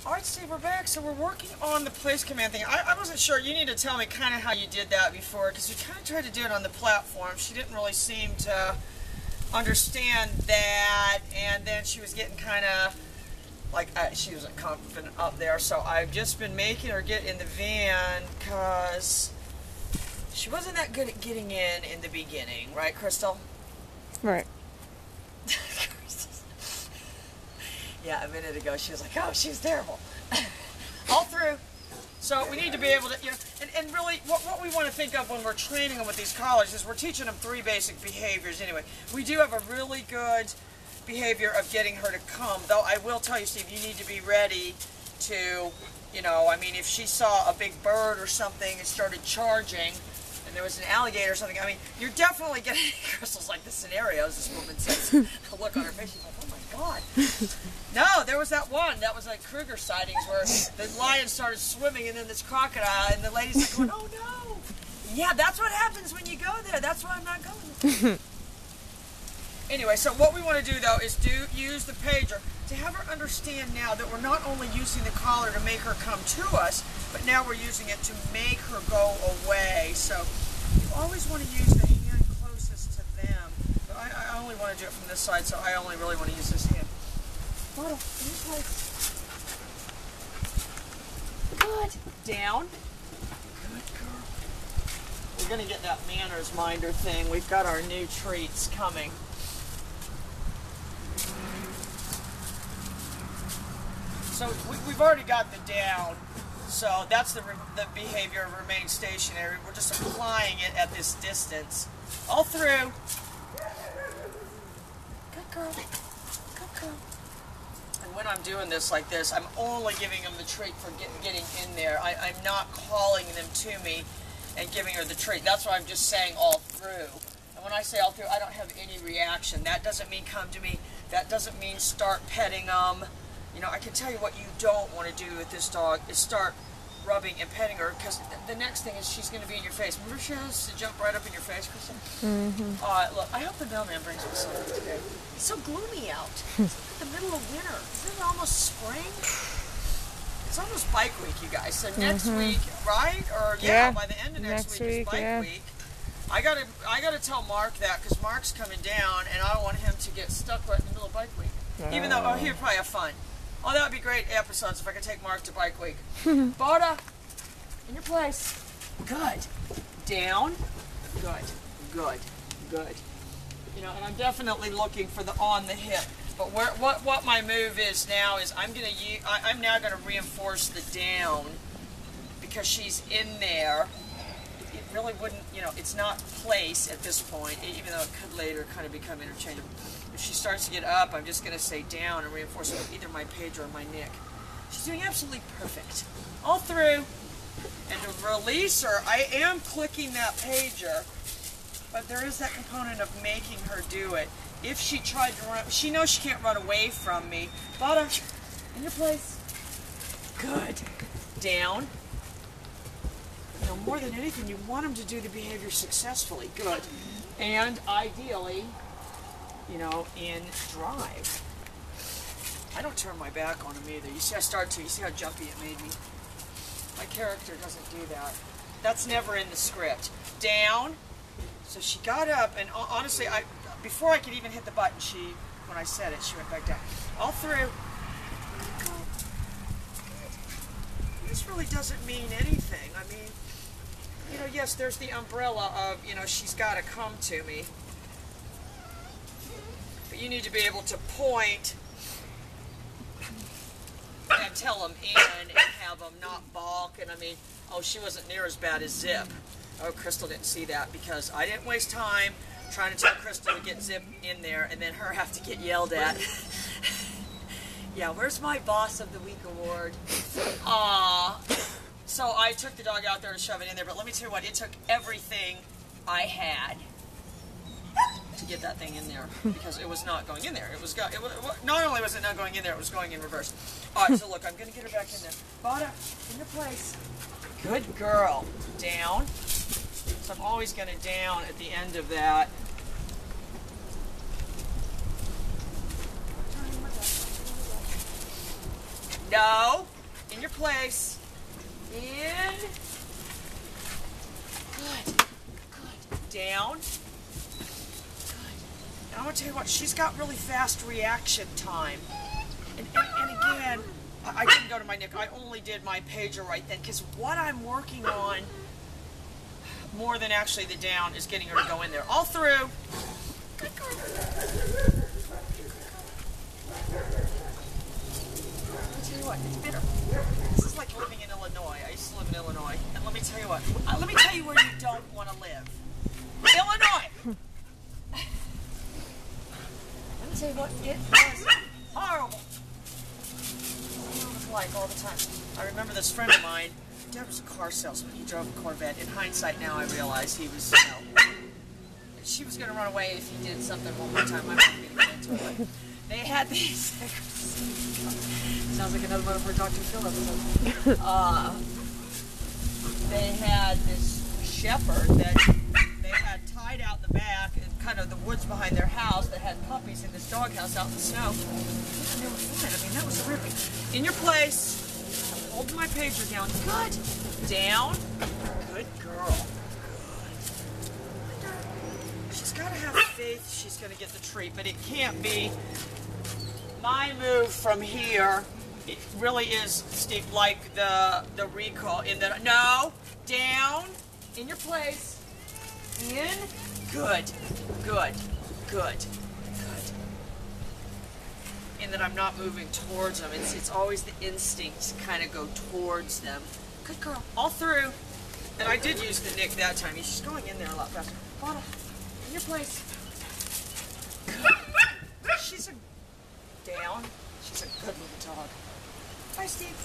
Alright, Steve, we're back. So we're working on the place command thing. I wasn't sure. You need to tell me kind of how you did that before, because we kind of tried to do it on the platform. She didn't really seem to understand that, and then she was getting kind of like, she wasn't confident up there. So I've just been making her get in the van because she wasn't that good at getting in the beginning. Right, Crystal? Right. Yeah, a minute ago she was like, oh, she was terrible. All through. So we need to be able to, and really what we want to think of when we're training them with these collars is we're teaching them 3 basic behaviors anyway. We do have a really good behavior of getting her to come, though I will tell you, Steve, you need to be ready to, I mean, if she saw a big bird or something and started charging, and there was an alligator or something, I mean, you're definitely getting, Crystal's like the scenarios, this woman says, a look on her face, she's like, oh my God. No, there was that one, that was like Kruger sightings where the lion started swimming and then this crocodile, and the lady's like going, oh no. Yeah, that's what happens when you go there, that's why I'm not going. Anyway, so what we want to do though is use the pager to have her understand now that we're not only using the collar to make her come to us, but now we're using it to make her go away. So you always want to use the hand closest to them. But I only want to do it from this side, so I only really want to use this hand. Bottle, good. Down. Good girl. We're going to get that manners minder thing. We've got our new treats coming. So we've already got the down, so that's the behavior of remaining stationary. We're just applying it at this distance. All through. Good girl. Good girl. And when I'm doing this like this, I'm only giving them the treat for getting in there. I'm not calling them to me and giving her the treat. That's why I'm just saying all through. And when I say all through, I don't have any reaction. That doesn't mean come to me. That doesn't mean start petting them. I can tell you what you don't want to do with this dog is start rubbing and petting her, because the next thing is she's going to be in your face. Remember she has to jump right up in your face, Kristen? Mm-hmm. Look, I hope the mailman brings me something today. It's so gloomy out. It's like the middle of winter. Isn't it almost spring? It's almost bike week, you guys. So next week, right? Or by the end of next week is bike week. I gotta tell Mark that, because Mark's coming down, and I don't want him to get stuck right in the middle of bike week. Even though, he'd probably have fun. Oh, that would be great episodes if I could take Mark to bike week. Boda, in your place. Good. Down. Good. Good. Good. And I'm definitely looking for the on the hip. But what my move is now is I'm now gonna reinforce the down, because she's in there. It really wouldn't, it's not place at this point, even though it could later kind of become interchangeable. If she starts to get up, I'm just going to say down and reinforce it with either my pager or my Nick. She's doing absolutely perfect. All through. And to release her, I am clicking that pager, but there is that component of making her do it. If she tried to run, she knows she can't run away from me. Bada, in your place. Good. Down. More than anything, you want them to do the behavior successfully. Good. And ideally, in drive. I don't turn my back on them either. You see, I start to. You see how jumpy it made me? My character doesn't do that. That's never in the script. Down. So she got up, and honestly, before I could even hit the button, when I said it, she went back down. All through. This really doesn't mean anything. I mean, yes, there's the umbrella of, she's got to come to me. But you need to be able to point and tell them in and have them not balk. And I mean, she wasn't near as bad as Zip. Oh, Crystal didn't see that, because I didn't waste time trying to tell Crystal to get Zip in there and then her have to get yelled at. Yeah, where's my Boss of the Week award? So I took the dog out there to shove it in there, but let me tell you what, it took everything I had to get that thing in there, because it was not going in there. Not only was it not going in there, it was going in reverse. All right, so look, I'm going to get her back in there. Bada, in your place. Good girl. Down. So I'm always going to down at the end of that. No. In your place. In. Good. Good. Down. Good. And I'm going to tell you what, she's got really fast reaction time. And again, I didn't go to my Nick. I only did my pager right then, because what I'm working on more than actually the down is getting her to go in there. All through. Good girl. I'll tell you what, it's bitter. This is like living in Illinois. I used to live in Illinois. And let me tell you what, let me tell you where you don't want to live. Illinois! Let me tell you what, it was horrible. It was like all the time. I remember this friend of mine, Dad was a car salesman. He drove a Corvette. In hindsight now I realize he was, she was going to run away if he did something one more time. I'm not going to get into it. But they had these. Sounds like another one of our Dr. Phil episodes. They had this shepherd that they had tied out in the back in kind of the woods behind their house that had puppies in this doghouse out in the snow. And they were fine. I mean, that was terrific. In your place. I'm holding my pager down. Good. Down. Good girl. Good. She's got to have faith she's going to get the treat, but it can't be my move from here. It really is, Steve, like the recall in that. No. Down. In your place. In. Good. Good. Good. Good. In that I'm not moving towards them. It's always the instinct to kind of go towards them. Good girl. All through. And I did use the Nick that time. She's going in there a lot faster. Bottle. In your place. Good. She's a down. She's a good little dog. Bye, Steve.